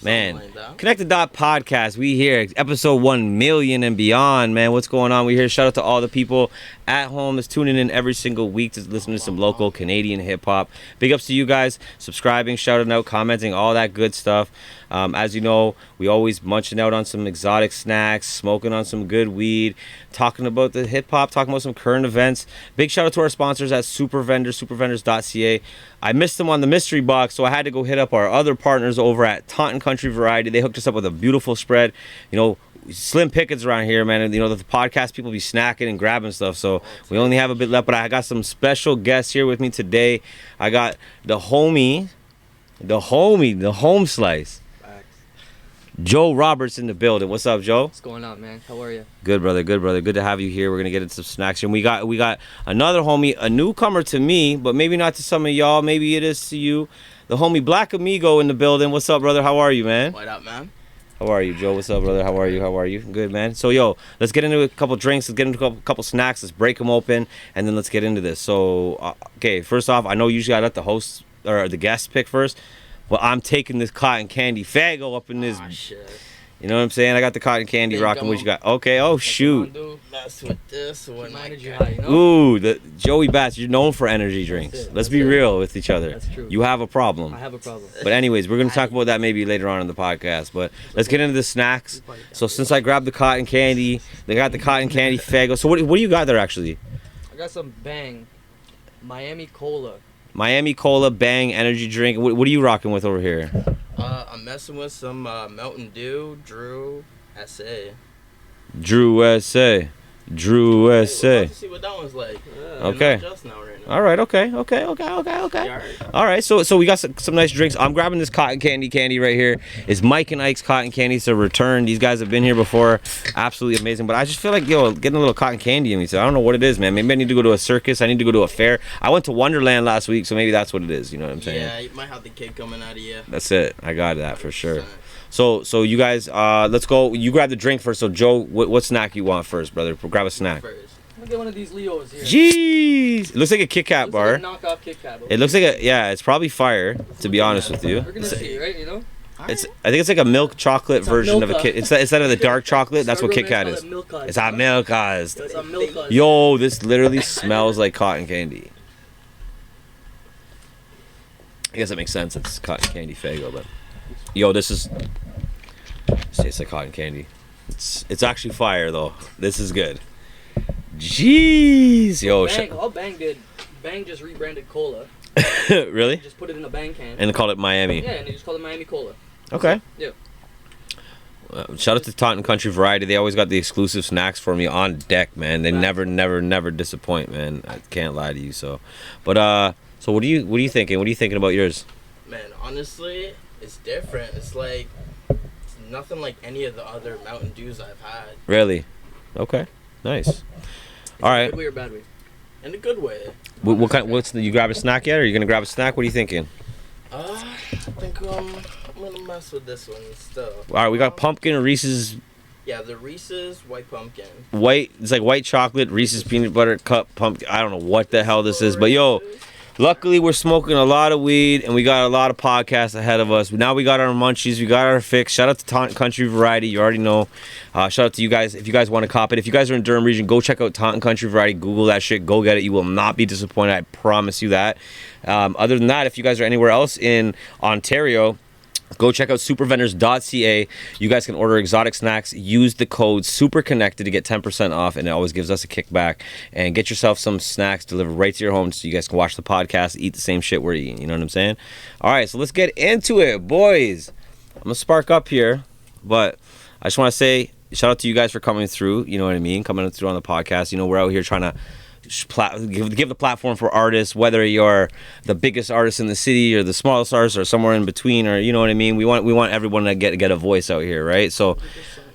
Man, Connected Dot Podcast. We here, episode 1 million and beyond, man. What's going on? We here. Shout out to all the people at home that's tuning in every single week to listen to some local Canadian hip hop. Big ups to you guys, subscribing, shouting out, commenting, all that good stuff. As you know, we always munching out on some exotic snacks, smoking on some good weed, talking about the hip hop, talking about some current events. Big shout out to our sponsors at supervendors.ca. I missed them on the mystery box, so I had to go hit up our other partners over at Taunton Country Variety. They hooked us up with a beautiful spread. You know, slim pickings around here, man. And, you know, the podcast people be snacking and grabbing stuff, so we only have a bit left. But I got some special guests here with me today. I got the home slice, Joe Robertz in the building. What's up, Joe? What's going on, man? How are you? Good, brother. Good, brother. Good to have you here. We're gonna get into some snacks here. And we got another homie, a newcomer to me, but maybe not to some of y'all. Maybe it is to you. The homie Black Emigo in the building. What's up, brother? How are you, man? What up, man? How are you, Joe? What's up, brother? How are you? How are you? Good, man. So, yo, let's get into a couple drinks. Let's get into a couple snacks. Let's break them open, and then let's get into this. So, okay, first off, I know usually I let the host or the guest pick first, but I'm taking this cotton candy Fago up in this. Oh, shit. You know what I'm saying? I got the cotton candy rocking. What you got? Okay. Oh, shoot. Mess with this one. Ooh, the Joey Bats. You're known for energy drinks. Let's be real with each other. That's true. You have a problem. I have a problem. But anyways, we're gonna talk about that maybe later on in the podcast. But let's get into the snacks. So since I grabbed the cotton candy, they got the cotton candy Fago. So what do you got there actually? I got some Bang Miami Cola. Miami Cola Bang energy drink. What are you rocking with over here? I'm messing with some Mountain Dew, Drew SA. Drew SA. Drew Hey, SA. we're about to see what that one's like. Okay. Just now, right now. All right. Okay. All right. So we got some nice drinks. I'm grabbing this cotton candy right here. It's Mike and Ike's cotton candy. It's a return. These guys have been here before. Absolutely amazing. But I just feel like, yo, getting a little cotton candy in me. So I don't know what it is, man. Maybe I need to go to a circus. I need to go to a fair. I went to Wonderland last week, so maybe that's what it is. You know what I'm saying? Yeah, you might have the kid coming out of you. That's it. I got that for sure. So you guys, let's go. You grab the drink first. So Joe, what snack you want first, brother? Grab a snack. I'm gonna get one of these Leos here. Jeez, it looks like a Kit Kat bar. Like a knockoff Kit Kat. It looks like it's probably fire. To be honest with you, We're gonna see, right? You know. I think it's like a milk chocolate version of a Kit. Instead of the dark chocolate, that's what Kit Kat is. It's not milk-ized. It's not milk-ized. Yo, this literally smells like cotton candy. I guess that makes sense. It's cotton candy Fago, but yo, this tastes like cotton candy. It's actually fire though. This is good. Jeez, yo. Bang just rebranded cola. Really? Just put it in a Bang can. And called it Miami. Yeah, and they just called it Miami Cola. Okay. Yeah. Shout out to Taunton Country Variety. They always got the exclusive snacks for me on deck, man. They never disappoint, man. I can't lie to you. So, but so what are you thinking? What are you thinking about yours? Man, honestly, it's different. It's like it's nothing like any of the other Mountain Dews I've had. Really? Okay. Nice. All right. Good way or bad way? In a good way. What kind? You grab a snack yet? Or are you gonna grab a snack? What are you thinking? I think I'm gonna mess with this one still. All right, we got pumpkin Reese's. Yeah, the Reese's white pumpkin. It's like white chocolate Reese's peanut butter cup pumpkin. I don't know what the hell this is, but yo, luckily we're smoking a lot of weed and we got a lot of podcasts ahead of us. Now we got our munchies, we got our fix. Shout out to Taunton Country Variety. You already know. Shout out to you guys. If you guys want to cop it, if you guys are in Durham region, go check out Taunton Country Variety. Google that shit. Go get it. You will not be disappointed. I promise you that. Other than that, if you guys are anywhere else in Ontario, go check out supervendors.ca. You guys can order exotic snacks. Use the code SUPERCONNECTED to get 10% off, and it always gives us a kickback. And get yourself some snacks delivered right to your home so you guys can watch the podcast, eat the same shit we're eating. You know what I'm saying? All right, so let's get into it, boys. I'm going to spark up here, but I just want to say shout out to you guys for coming through. You know what I mean? Coming through on the podcast. You know, we're out here trying to give the platform for artists, whether you're the biggest artist in the city or the smallest artist or somewhere in between, or you know what I mean. We want everyone to get a voice out here, right? So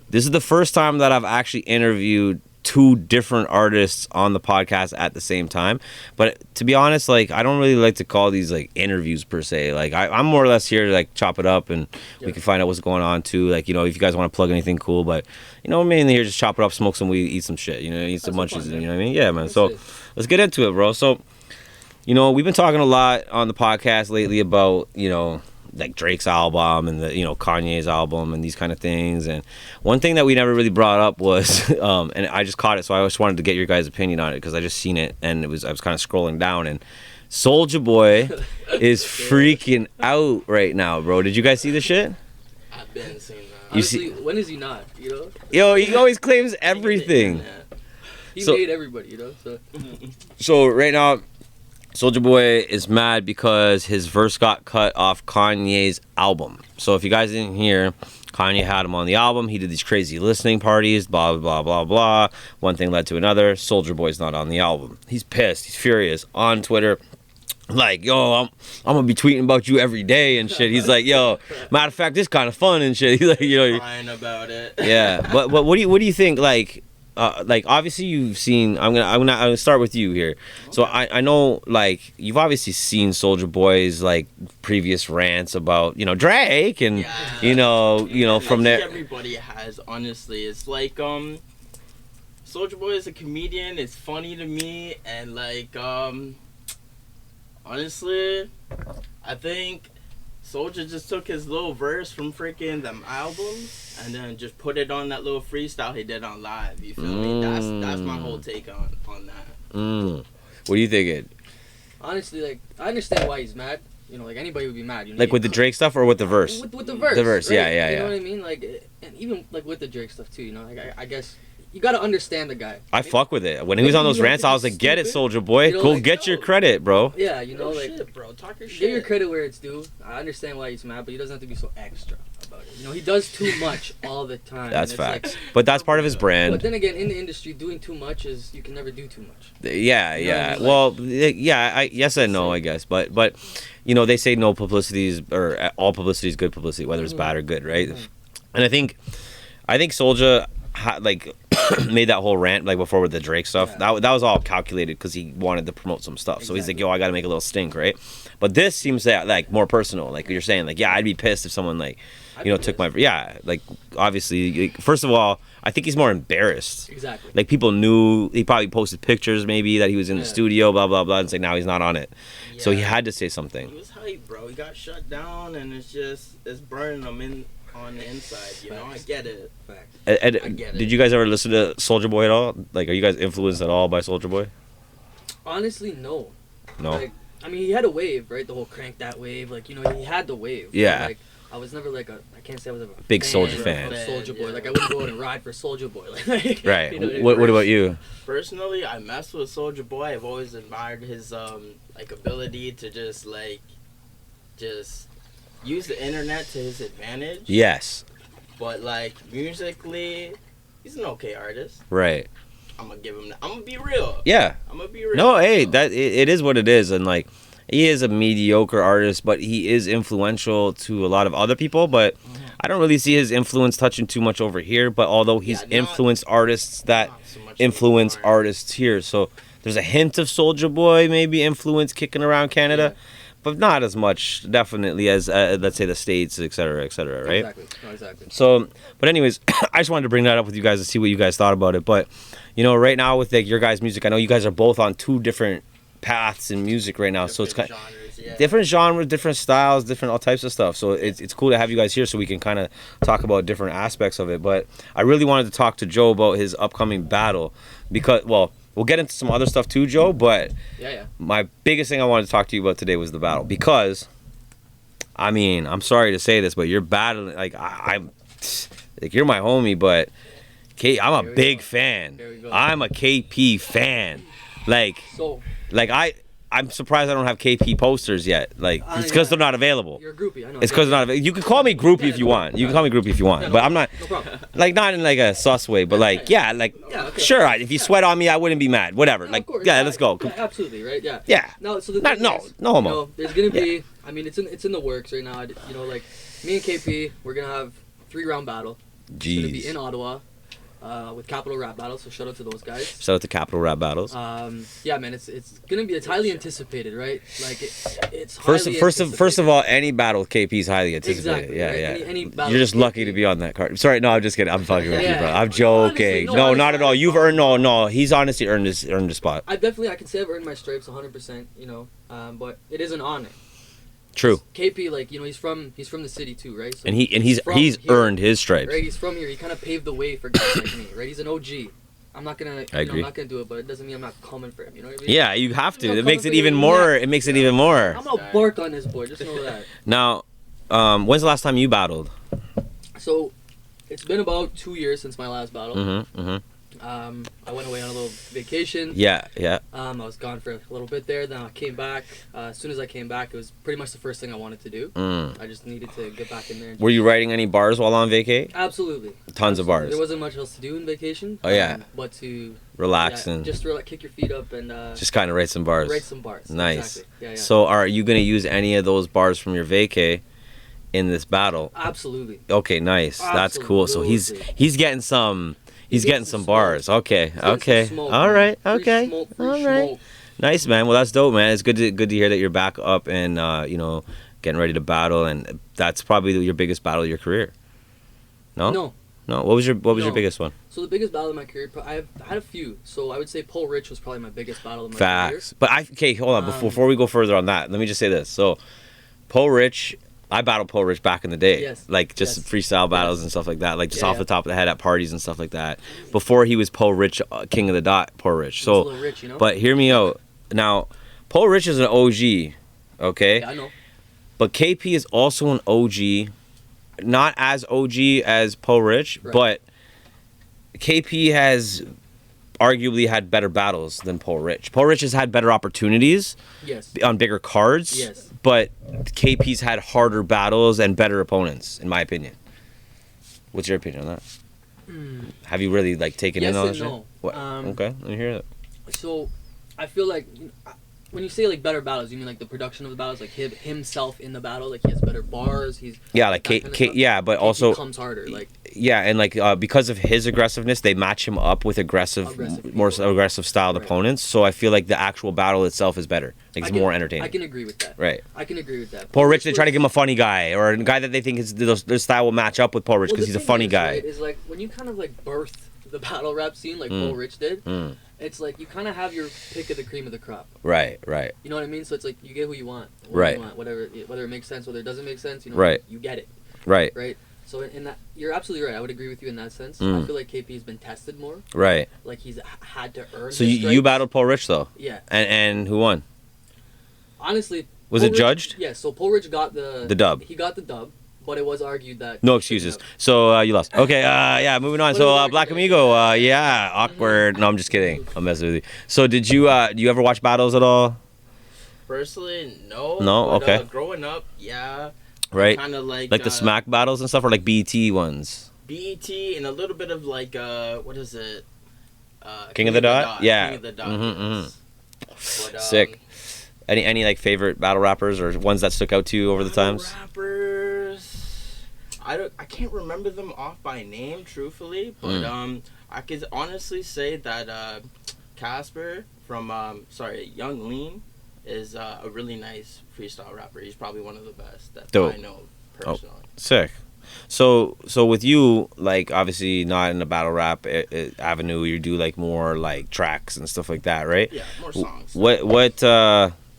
this is the first time that I've actually interviewed two different artists on the podcast at the same time. But to be honest, like, I don't really like to call these like interviews per se. Like I'm more or less here to like chop it up and we can find out what's going on too. Like, you know, if you guys want to plug anything cool, but you know, mainly here just chop it up, smoke some weed, eat some shit, you know, eat some munchies, you know what I mean? Yeah, man. So let's get into it, bro. So, you know, we've been talking a lot on the podcast lately about, you know, like Drake's album and the Kanye's album and these kind of things. And one thing that we never really brought up was and I just caught it, so I just wanted to get your guys' opinion on it because I just seen it and I was kind of scrolling down, and Soljah Boy is freaking out right now, bro. Did you guys see the shit? I've been seeing that. Honestly, when is he not? Yo, he always claims everything. He made everybody, So right now, Soljah Boy is mad because his verse got cut off Kanye's album. So if you guys didn't hear, Kanye had him on the album. He did these crazy listening parties, blah, blah, blah, blah. One thing led to another. Soljah Boy's not on the album. He's pissed. He's furious on Twitter. Like, yo, I'm gonna be tweeting about you every day and shit. He's like, yo, matter of fact, this kind of fun and shit. He's like, crying about it. Yeah, but what do you think? Like obviously you've seen. I'm gonna start with you here. So I know like you've obviously seen Soljah Boy's like previous rants about Drake and from there. Everybody has, honestly. It's like Soljah Boy is a comedian. It's funny to me, and like honestly, I think Soljah just took his little verse from freaking them albums and then just put it on that little freestyle he did on live. You feel me? That's my whole take on that. What do you think? Honestly, like I understand why he's mad. Like anybody would be mad. Like with the Drake stuff or with the verse? With the verse. The verse, right? yeah. You know what I mean? Like, and even like with the Drake stuff too. Like I guess. You gotta understand the guy. I fuck with it. When he was on those rants, I was like, "Get it, Soljah Boy. Go like, get your credit, bro." Yeah, like, shit, bro. Talk your shit. Give your credit where it's due. I understand why he's mad, but he doesn't have to be so extra about it. He does too much all the time. That's facts. But that's part of his brand. But then again, in the industry, doing too much is you can never do too much. Yeah. Well, yeah. Yes and no, I guess. But they say no publicity is, or all publicity is good publicity, whether it's bad or good, right? And I think Soljah made that whole rant like before with the Drake stuff. Yeah. That was all calculated because he wanted to promote some stuff. So he's like, yo, I gotta make a little stink, right? But this seems like more personal. Like you're saying, like, yeah, I'd be pissed if someone took my like obviously. First of all, I think he's more embarrassed. Exactly. Like people knew he probably posted pictures maybe that he was in the studio, blah blah blah, and it's like now he's not on it. Yeah. So he had to say something. He was hyped, bro. He got shut down, and it's burning him on the inside, I get it. I get it. Did you guys ever listen to Soljah Boy at all? Like, are you guys influenced at all by Soljah Boy? Honestly, no. No. Like, I mean, he had a wave, right? The whole crank that wave, like he had the wave. Yeah. Like, I was never I can't say I was ever a big Soljah fan. Of Soljah Boy. Like I wouldn't go out and ride for Soljah Boy. Right. What about you? Personally, I mess with Soljah Boy. I've always admired his ability to just use the internet to his advantage. Yes. But musically, he's an okay artist. Right. I'm gonna give him that. I'm gonna be real. Yeah. I'm gonna be real. No, hey, it is what it is, and he is a mediocre artist, but he is influential to a lot of other people. But I don't really see his influence touching too much over here. But although he's influenced artists that influence artists here, so there's a hint of Soljah Boy maybe influence kicking around Canada. Yeah. But not as much, definitely, as, let's say, the States, et cetera, right? Exactly. So, but anyways, I just wanted to bring that up with you guys to see what you guys thought about it. But, right now with your guys' music, I know you guys are both on two different paths in music right now. So it's kind of different genres, different styles, different all types of stuff. So it's cool to have you guys here so we can kind of talk about different aspects of it. But I really wanted to talk to Joe about his upcoming battle because, well, we'll get into some other stuff too, Joe, but my biggest thing I wanted to talk to you about today was the battle because, I mean, I'm sorry to say this, but you're battling, I'm you're my homie, but I'm a big fan. I'm a KP fan. I'm surprised I don't have KP posters yet. It's because they're not available. You're a groupie, I know. It's because they're not available. You can call me groupie if you want. You can call me groupie if you want. But I'm not, no problem. Not in a sus way, but sure, if you sweat on me, I wouldn't be mad. Whatever. Let's go. Yeah, absolutely, right? Yeah. Yeah. No, so the no homo. There's gonna be. I mean, it's in the works right now. Me and KP, we're gonna have 3-round battle. Jeez. It's gonna be in Ottawa. With Capital Rap Battles, so shout out to those guys. Shout out to Capital Rap Battles. Yeah, man, it's gonna be highly anticipated, right? It's highly first of all, any battle with KP is highly anticipated. Exactly, yeah, right? yeah. Any battle You're just with lucky KP. to be on that card. Sorry, no, I'm just kidding. I'm fucking with you, bro. I'm joking. Honestly, no, not at all. You've earned no. He's honestly earned his spot. I can say I've earned my stripes 100%. But it is an honor. True. KP, like, you know, he's from the city too, right? So And he's from he's here, earned his stripes. right. He's from here. He kind of paved the way for guys like me, right? He's an OG. I'm not gonna. I agree. I'm not gonna do it, but it doesn't mean I'm not coming for him. You know what I mean? Yeah, you have to. You know, It makes it coming for even you, more. yeah. It makes it even more. I'm gonna bark on this boy. Just know that. Now, when's the last time you battled? So, it's been about 2 years since my last battle. Mm-hmm. I went away on a little vacation. Yeah. I was gone for a little bit there. Then I came back. As soon as I came back, it was pretty much the first thing I wanted to do. I just needed to get back in there. Were you writing any bars while on vacay? Absolutely. Tons of bars. There wasn't much else to do in vacation. Oh, yeah. But to Relax and just kick your feet up and just kind of write some bars. write some bars. Nice. Exactly. Yeah. So, are you gonna use any of those bars from your vacay in this battle? Absolutely. Okay, nice. That's cool. So he's getting some. He's getting some bars. Okay. Smoke, All right. Free Okay. smoke, free All right. smoke. Nice, man. Well, that's dope, man. It's good to hear that you're back up and getting ready to battle, and that's probably your biggest battle of your career. No. What was your biggest one? So the biggest battle of my career, I had a few. So I would say Pole Rich was probably my biggest battle of my career. Facts. But hold on. Before we go further on that, let me just say this. So, Pole Rich, I battled Pole Rich back in the day. Yes. Like just freestyle battles and stuff like that. Like just off the top of the head at parties and stuff like that. Before he was Pole Rich, King of the Dot, Pole Rich. So, He was a little rich, you know? but hear me out. Now, Pole Rich is an OG, okay? Yeah, I know. But KP is also an OG, not as OG as Pole Rich, Right. but KP has arguably had better battles than Pole Rich. Pole Rich has had better opportunities Yes. on bigger cards, Yes. but KP's had harder battles and better opponents, in my opinion. What's your opinion on that? Have you really taken Yes in all and that shit? no. What? Okay, let me hear that. So I feel like when you say better battles, you mean the production of the battles, himself in the battle, he has better bars. He's Yeah, that kind of stuff. yeah, but KP also comes harder. yeah, and because of his aggressiveness, they match him up with more aggressive styled Right. opponents. So I feel like the actual battle itself is better. It's more entertaining. I can agree with that. Right. I can agree with that. Pole Rich, they try to give him a funny guy or a guy that they think their style will match up with Pole Rich because he's a funny guy. Right, is when you kind of birth the battle rap scene Pole Rich did. It's you kind of have your pick of the cream of the crop. Right. You know what I mean? So it's you get who you want. Right. You want, whether it makes sense, whether it doesn't make sense, Right. you get it. Right. Right. So in that, you're absolutely right. I would agree with you in that sense. I feel like KP's been tested more. Right. He's had to earn. So his you stripes. battled Pole Rich though. Yeah. And who won? Honestly. Was it judged? Yeah. So Pole Rich got the dub. He got the dub, but it was argued that. No excuses. So you lost. Okay. Yeah. Moving on. So Black Amigo. Yeah. Awkward. No, I'm just kidding. I'm messing with you. So do you ever watch battles at all? Personally, no. No. But, Okay. Growing up, yeah. Right. Kind of Like the Smack battles and stuff, or BET ones. BET and a little bit of what is it? King of the Dot? Yeah. King of the Dot. Mhm, But, Sick. Any favorite battle rappers or ones that stuck out to you over the times? Rappers. I can't remember them off by name, truthfully, but I could honestly say that Casper from Young Lean is a really nice freestyle rapper. He's probably one of the best that Dope. I know personally. Sick. So with you, obviously not in the battle rap avenue, you do more tracks and stuff like that, right? Yeah, more songs.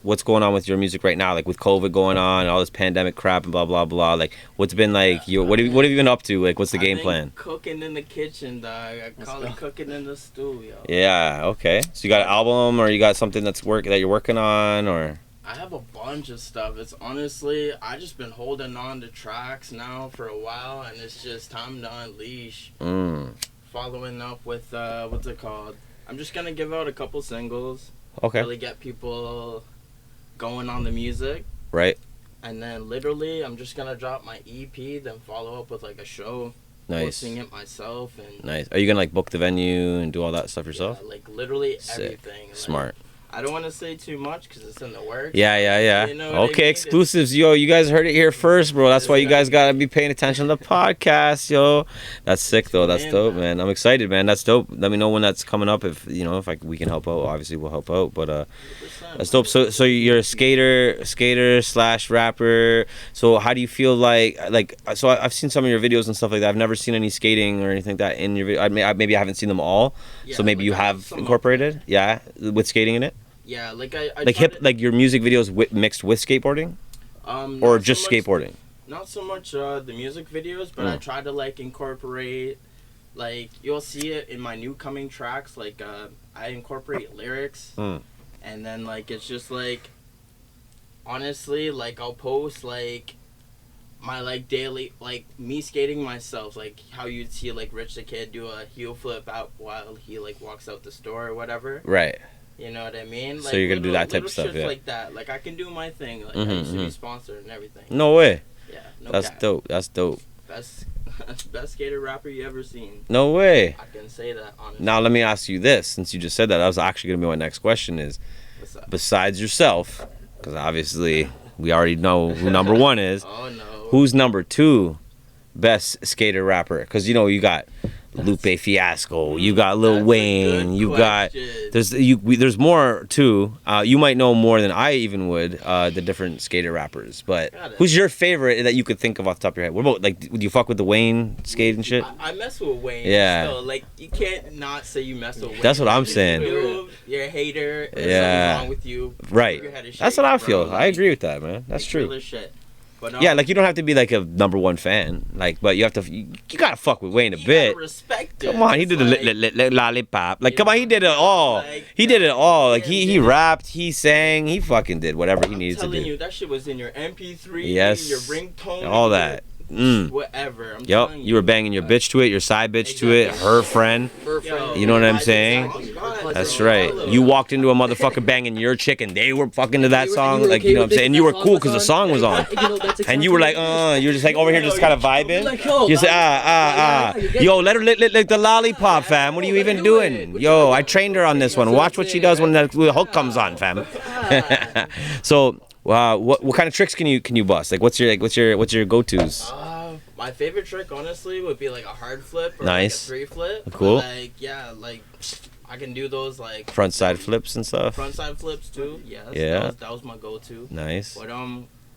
What's going on with your music right now? With COVID going on, all this pandemic crap and blah blah blah. What's been what have you been up to? What's the game plan? Cooking in the kitchen, dog. I call it cooking in the stew, yo. Yeah. Okay. So you got an album, or you got something that you're working on, or? I have a bunch of stuff. It's honestly, I just been holding on to tracks now for a while, and it's just time to unleash. Following up with what's it called? I'm just gonna give out a couple singles. Okay. Really get people going on the music. Right. And then literally, I'm just gonna drop my EP, then follow up with a show. Nice. Hosting it myself and. Nice. Are you gonna book the venue and do all that stuff yourself? Yeah, literally Sick. everything. Smart. I don't want to say too much because it's in the works. Yeah. You know what I Okay, mean? exclusives, yo. You guys heard it here first, bro. That's why you guys gotta be paying attention to the podcast, yo. That's sick, though. That's dope, man. I'm excited, man. That's dope. Let me know when that's coming up. If we can help out, obviously we'll help out. But that's dope. So you're a skater/rapper. So how do you feel so I've seen some of your videos and stuff like that. I've never seen any skating or anything like that in your video. Maybe I haven't seen them all. Yeah, so maybe you have incorporated, with skating in it. Yeah, Your music videos mixed with skateboarding. or just skateboarding? Not so much the music videos, but I try to like incorporate, like you'll see it in my new coming tracks. Like I incorporate lyrics, and then like it's just like, honestly, like I'll post like my like daily, like me skating myself, like how you'd see like Rich the Kid do a heel flip out while he like walks out the store or whatever. Right. You know what I mean? Like, so you're gonna do that type of stuff, yeah. Like that. Like I can do my thing. Like I used to be sponsored and everything. No way. Yeah. No That's cap. dope. That's dope. Best skater rapper you ever seen. No way. I can say that honestly. Now let me ask you this, since you just said that, that was actually gonna be my next question is, besides yourself, because obviously we already know who number one is. Oh no. Who's number two best skater rapper? Because you know you got Lupe Fiasco, you got Lil Wayne, you got there's more too. You might know more than I even would, the different skater rappers. But who's your favorite that you could think of off the top of your head? What about like, would you fuck with the Wayne skate and shit? I mess with Wayne. Yeah. Still, like you can't not say you mess with Wayne. That's what I'm saying. You're a hater. There's Yeah. something wrong with you. Right. That's what I feel. Bro. I agree with that, man. That's true. Real shit. But, yeah, like you don't have to be like a number one fan, like, but you have to. You gotta fuck with Wayne a bit. Respect it. Come on, he did a lollipop. Like, come on, he did it all. Like, he did it all. Like he rapped, he sang, he fucking did whatever he needed to do. I'm telling you, that shit was in your MP3, yes, your ringtone, all that. Whatever. I'm yep, you were banging your bitch to it, your side bitch to it, her friend. You know what I'm saying? That's right. You walked into a motherfucker banging your chick, and they were fucking to that song. Like, you know what I'm saying? And you were cool because the song was on. And you were like, you're just like over here just kind of vibing. You say, yo, let her lick the lollipop, fam. What are you even doing? Yo, I trained her on this one. Watch what she does when the hook comes on, fam. So. Wow, what kind of tricks can you bust? Like, what's your go-tos? My favorite trick, honestly, would be like a hard flip or nice. like a 3-flip. Cool. But, like, yeah, like I can do those like front side flips and stuff. Front side flips too. Yes, yeah. That was my go-to. Nice. But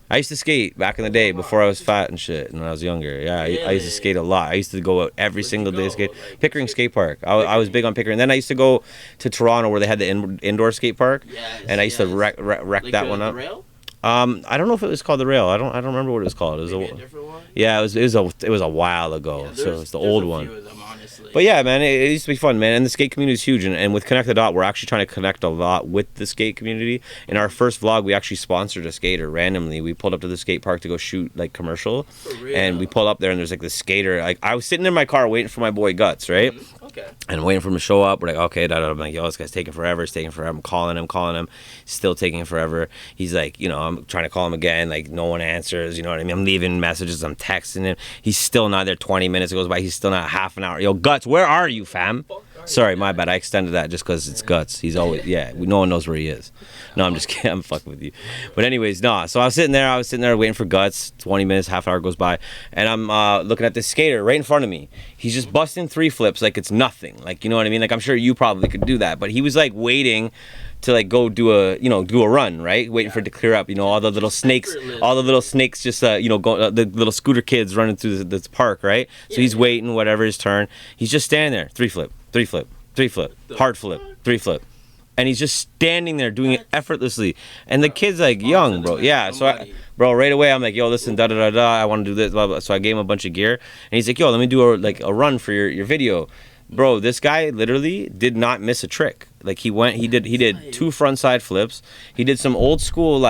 I used to skate back in the day before I was fat and shit, and when I was younger. Yeah, I used to skate a lot. I used to go out every single day skate. Like, Pickering Skate Park. I was big on Pickering. Then I used to go to Toronto where they had the indoor skate park, and I used to wreck like that one up. Rail? I don't know if it was called the Rail. I don't remember what it was called. It was a different one? Yeah, it was a while ago. Yeah, so it's the old one. Few of them, honestly. But yeah, man, it used to be fun, man. And the skate community is huge. And with Connect the Dot, we're actually trying to connect a lot with the skate community. In our first vlog, we actually sponsored a skater randomly. We pulled up to the skate park to go shoot like commercial, and we pull up there and there's like this skater. Like I was sitting in my car waiting for my boy Guts, right? Okay. And waiting for him to show up. We're like, okay, I'm like, yo, this guy's taking forever. It's taking forever. I'm calling him. Still taking forever. He's like, you know, I'm trying to call him again. Like, no one answers. You know what I mean? I'm leaving messages. I'm texting him. He's still not there. 20 minutes goes by. He's still not half an hour. Yo, Guts, where are you, fam? Sorry, my bad. I extended that just because it's Guts. He's always, no one knows where he is. No, I'm just kidding. I'm fucking with you. But anyways, no. So I was sitting there waiting for Guts. 20 minutes, half hour goes by. And I'm looking at this skater right in front of me. He's just busting 3 flips like it's nothing. Like, you know what I mean? Like, I'm sure you probably could do that. But he was like waiting to like go do a run, right? Waiting for it to clear up. You know, all the little snakes just, go, the little scooter kids running through this park, right? So he's waiting, whatever his turn. He's just standing there. 3 flip, 3 flip, 3 flip, hard flip, 3 flip. And he's just standing there doing it effortlessly. And the kid's like young, bro. Yeah, so right away I'm like, yo, listen, da-da-da-da, I want to do this, blah, blah. So I gave him a bunch of gear. And he's like, yo, let me do a run for your video. Bro, this guy literally did not miss a trick. Like he did 2 front side flips. He did some old school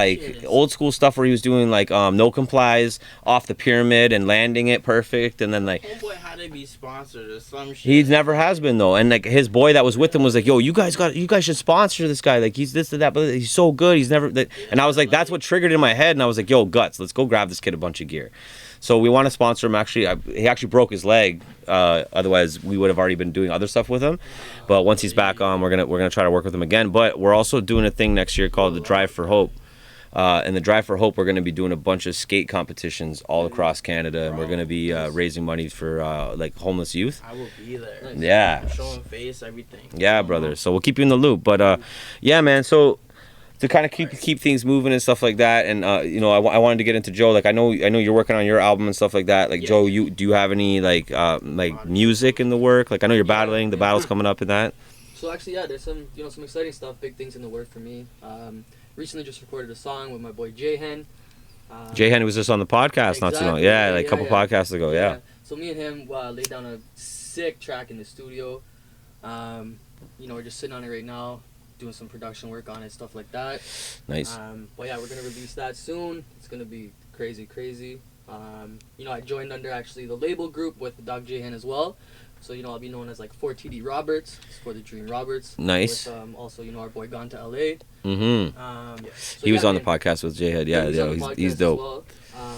stuff where he was doing like no complies off the pyramid and landing it perfect, and then like homeboy had to be sponsored or some shit. He never has been though, and like his boy that was with him was like, yo, you guys should sponsor this guy. Like he's this and that, but he's so good. He's never. And I was like, that's what triggered in my head, and I was like, yo, Guts, let's go grab this kid a bunch of gear. So we want to sponsor him. Actually, he actually broke his leg. Otherwise, we would have already been doing other stuff with him. But once he's back on, we're gonna try to work with him again. But we're also doing a thing next year called the Drive for Hope. And the Drive for Hope, we're gonna be doing a bunch of skate competitions all across Canada, and we're gonna be raising money for like homeless youth. I will be there. Yeah. Showing face, everything. Yeah, brother. So we'll keep you in the loop. But yeah, man. So to kind of keep things moving and stuff like that, and I wanted to get into Joe. Like I know you're working on your album and stuff like that. Like Joe, do you have any like music in the work? Like I know you're battling. The battle's coming up in that. So actually, yeah, there's some some exciting stuff, big things in the work for me. Recently just recorded a song with my boy J-Hen. J-Hen was just on the podcast not too long. Exactly. Yeah, like a couple podcasts ago. Yeah. So me and him laid down a sick track in the studio. We're just sitting on it right now, doing some production work on it, stuff like that. Nice. But yeah, we're gonna release that soon. It's gonna be crazy. I joined under actually the label group with Doc J-Hen as well. So, I'll be known as like 4TD Robertz, for the Dream Roberts. Nice. With, also, our boy Gone to LA. Mm-hmm. He was on the podcast with J-Head. Yeah, he's dope. Well.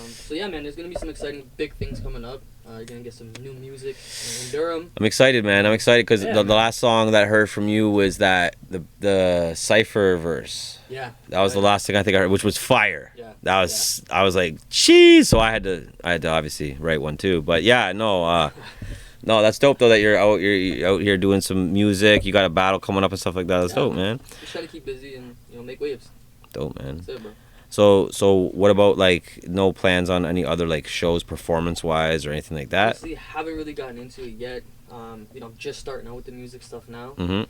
So yeah, man, there's gonna be some exciting big things coming up. You're gonna get some new music in Durham. I'm excited, man. I'm excited because the last song that I heard from you was that the Cypher verse. Yeah. That was the last thing I think I heard, which was fire. Yeah. That was I was like, jeez. So I had to obviously write one too. But yeah, no, that's dope though that you're out here doing some music. You got a battle coming up and stuff like that. That's dope, man. Just trying to keep busy and make waves. Dope, man. That's it, bro. So what about like no plans on any other like shows performance wise or anything like that? Honestly, haven't really gotten into it yet. I'm just starting out with the music stuff now. Mm-hmm.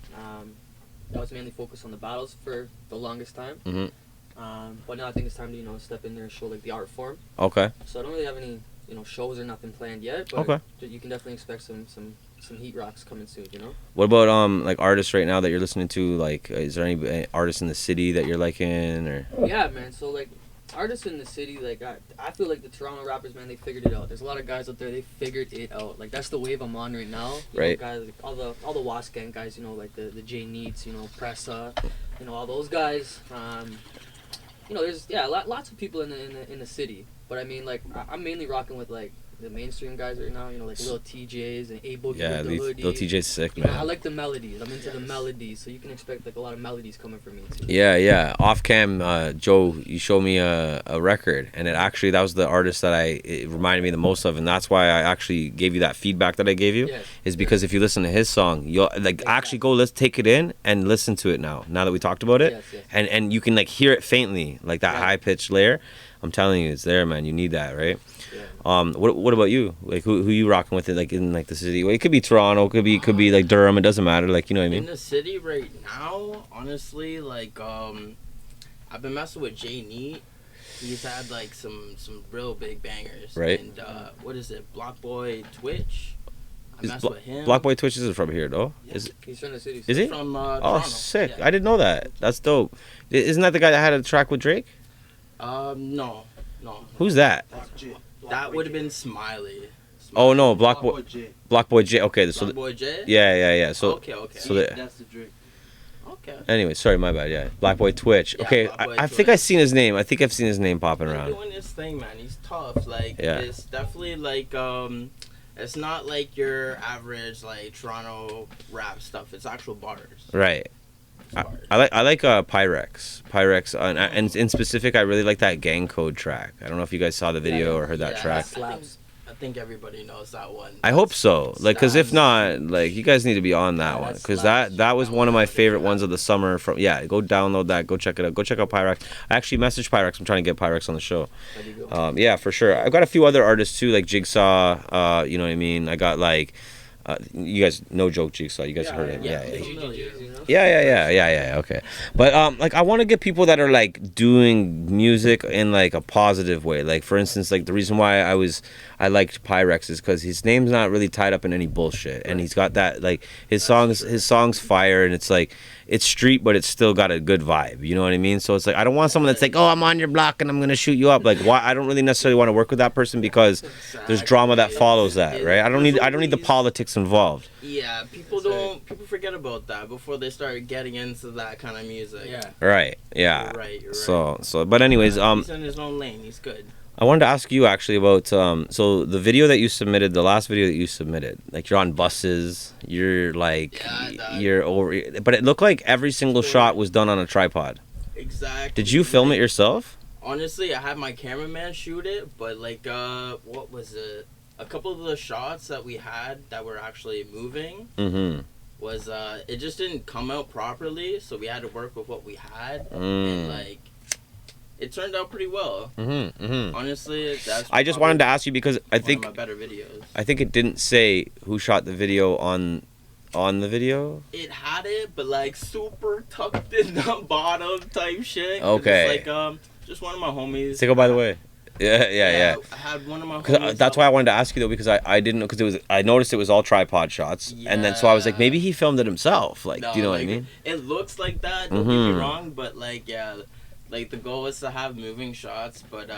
I was mainly focused on the battles for the longest time. Mm-hmm. But now I think it's time to step in there and show like the art form. Okay. So I don't really have any shows or nothing planned yet. But okay. You can definitely expect some heat rocks coming soon. What about like artists right now that you're listening to? Like, is there any artists in the city that you're liking or? Yeah, man. So like artists in the city, like I feel like the Toronto rappers, man, they figured it out. There's a lot of guys out there, they figured it out. Like that's the wave I'm on right now. Right. Guys, like, all the Wasp Gang guys, like the J Neats, Pressa, all those guys. There's lots of people in the city. But I mean, like I'm mainly rocking with like the mainstream guys right now, like Lil TJs and A Boogie with the hoodie. Lil TJ's sick, man. I like the melodies. I'm into the melodies, so you can expect like a lot of melodies coming from me too. Yeah. Off cam, Joe, you showed me a record, and that was the artist that it reminded me the most of, and that's why I actually gave you that feedback that I gave you. Yes. Is because if you listen to his song, you'll like actually let's take it in and listen to it now. Now that we talked about it, yes. and you can like hear it faintly, like that high pitched layer. I'm telling you, it's there, man. You need that, right? Yeah. What about you? Like, who you rocking with it? Like in like the city? Well, it could be Toronto, could be like Durham. It doesn't matter. Like, you know what I mean? In the city right now, honestly, like I've been messing with J Neat. He's had like some real big bangers. Right. And what is it? Black Boy Twitch. I messed with him. Black Boy Twitch isn't from here though. Yeah. He's from the city. Is he? From Oh, Toronto. sick! Yeah. I didn't know that. That's dope. Isn't that the guy that had a track with Drake? No. Who's that? That would have been Smiley. Oh no, Black Boy J. Black Okay, Boy J? Yeah. So Okay. So That's the Drake. Okay. anyway, sorry, my bad. Yeah, Black Boy Twitch. Yeah, Okay, Black Boy I think Twitch. I've seen his name. I think I've seen his name popping He's around. doing his thing, man. He's tough. Like, Yeah. it's definitely like it's not like your average like Toronto rap stuff. It's actual bars. Right. It's bars. I like Pyrex, and in specific, I really like that Gang Code track. I don't know if you guys saw the video or heard that Yeah, track. Slaps. I think everybody knows that one. I hope so. Like, cause if Slaps. not, like, you guys need to be on that Yeah, one, that cause slaps. that was one of my favorite ones of the summer. From go download that, go check it out, go check out Pyrex. I actually messaged Pyrex. I'm trying to get Pyrex on the show. There you go. Yeah, for sure. I've got a few other artists too, like Jigsaw. You know what I mean? I got like, you guys know Joke Jigsaw. You guys heard it? yeah. Yeah. Yeah. Okay. But like I want to get people that are like doing music in like a positive way. Like for instance, like the reason why I liked Pyrex is because his name's not really tied up in any bullshit, and he's got that like his songs fire, and it's like it's street, but it's still got a good vibe. You know what I mean? So it's like I don't want someone that's like, oh, I'm on your block and I'm gonna shoot you up. Like why? I don't really necessarily want to work with that person because there's drama that follows that, right? I don't need the politics involved. Yeah, people forget about that before they start getting into that kind of music. Yeah. Right. Yeah. You're right. So but anyways, he's in his own lane. He's good. I wanted to ask you actually about so the video that you submitted, the last video that you submitted, like you're on buses, you're like you're over, but it looked like every single shot was done on a tripod. Exactly. Did you film it yourself? Honestly, I had my cameraman shoot it, but like what was it? A couple of the shots that we had that were actually moving was it just didn't come out properly, so we had to work with what we had, and like it turned out pretty well. Honestly, that's. I just wanted to ask you because I think one of my better videos. I think it didn't say who shot the video on the video. It had it, but like super tucked in the bottom type shit. 'Cause Okay. It's like just one of my homies. Say go by the way. Yeah. I had one of my 'Cause, homies that's up- why I wanted to ask you though, because I didn't know, because I noticed it was all tripod shots, and then so I was like, maybe he filmed it himself. Like, No, do you know what I like, mean? It looks like that. Don't get me Mhm. wrong, but like like the goal was to have moving shots, but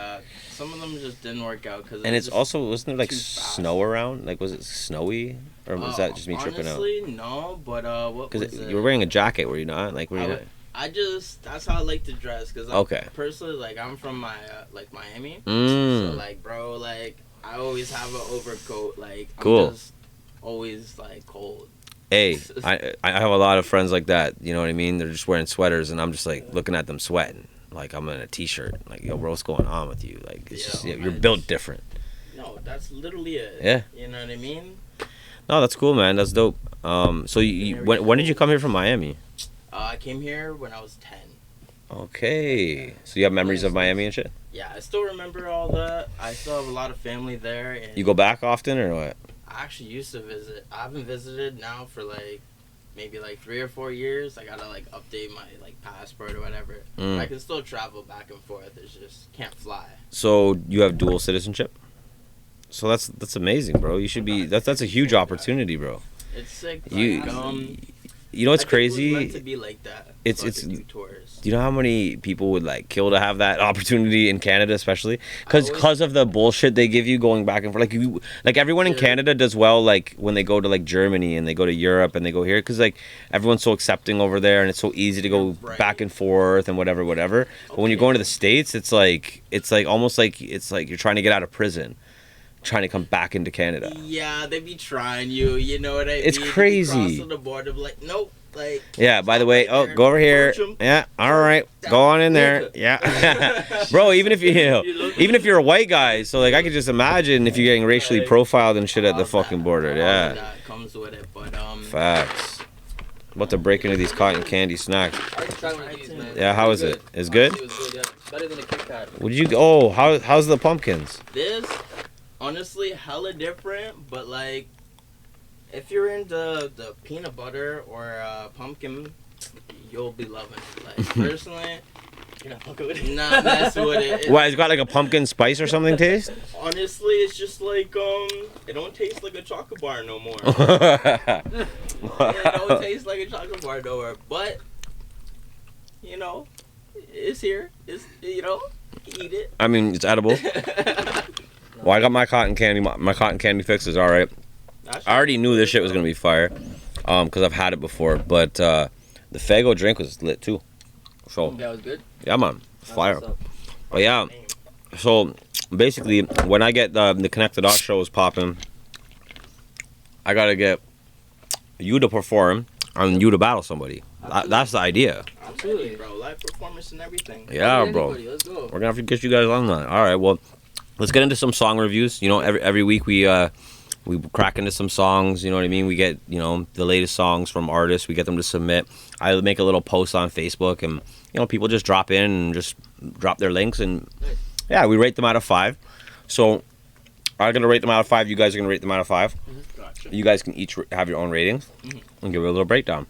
some of them just didn't work out because. And it's also, wasn't there like too fast. snow around? Like, was it snowy, or was that just me tripping out? Honestly, no. But what was Because it? you were wearing a jacket, were you not? Like, were you I not? would- that's how I like to dress. Cause Okay. personally, like I'm from like Miami, Mm. so like bro, like I always have an overcoat. Like Cool. I'm just always like cold. Hey, I have a lot of friends like that. You know what I mean? They're just wearing sweaters, and I'm just like looking at them sweating. Like, I'm in a t-shirt. Like, yo, bro, what's going on with you? Like, it's just, Yo, you're man, built different. No, that's literally it. Yeah. You know what I mean? No, that's cool, man. That's dope. So when did you come here from Miami? I came here when I was 10. Okay. So you have memories of Miami and shit? Yeah, I still remember all that. I still have a lot of family there. And You go back often or what? I actually used to visit. I haven't visited now for like maybe like 3 or 4 years. I gotta like update my like passport or whatever. I can still travel back and forth. It's just can't fly. So you have dual citizenship? So that's amazing, bro. You should be that's a huge opportunity, bro. It's sick. You Like, you know what's I think it was crazy? meant to be like that. It's- so I it's- could do tours. Do you know how many people would like kill to have that opportunity in Canada, especially I always- because of the bullshit they give you going back and forth? Like everyone in Yeah. Canada does well, like when they go to like Germany and they go to Europe and they go here, because like everyone's so accepting over there and it's so easy to go Right. back and forth and whatever. But when you're going to the States, it's like almost like it's like you're trying to get out of prison, trying to come back into Canada. Yeah, they be trying you. You know what I mean? It's You be crazy. crossing the border, be like nope. Like Yeah, by the way, right oh, there. go over here. Approach 'em. Yeah, all right, go on in there. Yeah, bro. Even if even if you're a white guy, so like I could just imagine if you're getting racially profiled and shit at the fucking border. All Yeah, that comes with it, but facts. About to break into these cotton candy snacks. I already tried one of these, man. Yeah, how is it? It's good. It was good, yeah. It's better than a Kit Kat. Would you? Oh, how's the pumpkins? this honestly hella different. But like, if you're into the peanut butter or pumpkin, you'll be loving it. Like personally, You're not fucking with it. not messing with it. Why? It's got like a pumpkin spice or something taste? Honestly, it's just like it don't taste like a chocolate bar no more. It don't taste like a chocolate bar no more. But you know, it's here. It's eat it. I mean, it's edible. Well, I got my cotton candy. My cotton candy fix is all right. I already knew this shit was gonna be fire, because I've had it before. But the Faygo drink was lit too. So That was good. yeah, man, That's fire. what's up. But yeah, so basically, when I get the Connect the Dots show is popping, I gotta get you to perform and you to battle somebody. That's the idea. Absolutely. Bro, live performance and everything. Yeah, Anybody, bro. Let's go. We're gonna have to get you guys on that. All right, well, let's get into some song reviews. You know, every week we crack into some songs. You know what I mean? We get the latest songs from artists. We get them to submit. I make a little post on Facebook, and people just drop in and just drop their links, and Nice. yeah, we rate them out of 5. So I'm gonna rate them out of 5. You guys are gonna rate them out of 5. Gotcha. You guys can each have your own ratings and give it a little breakdown.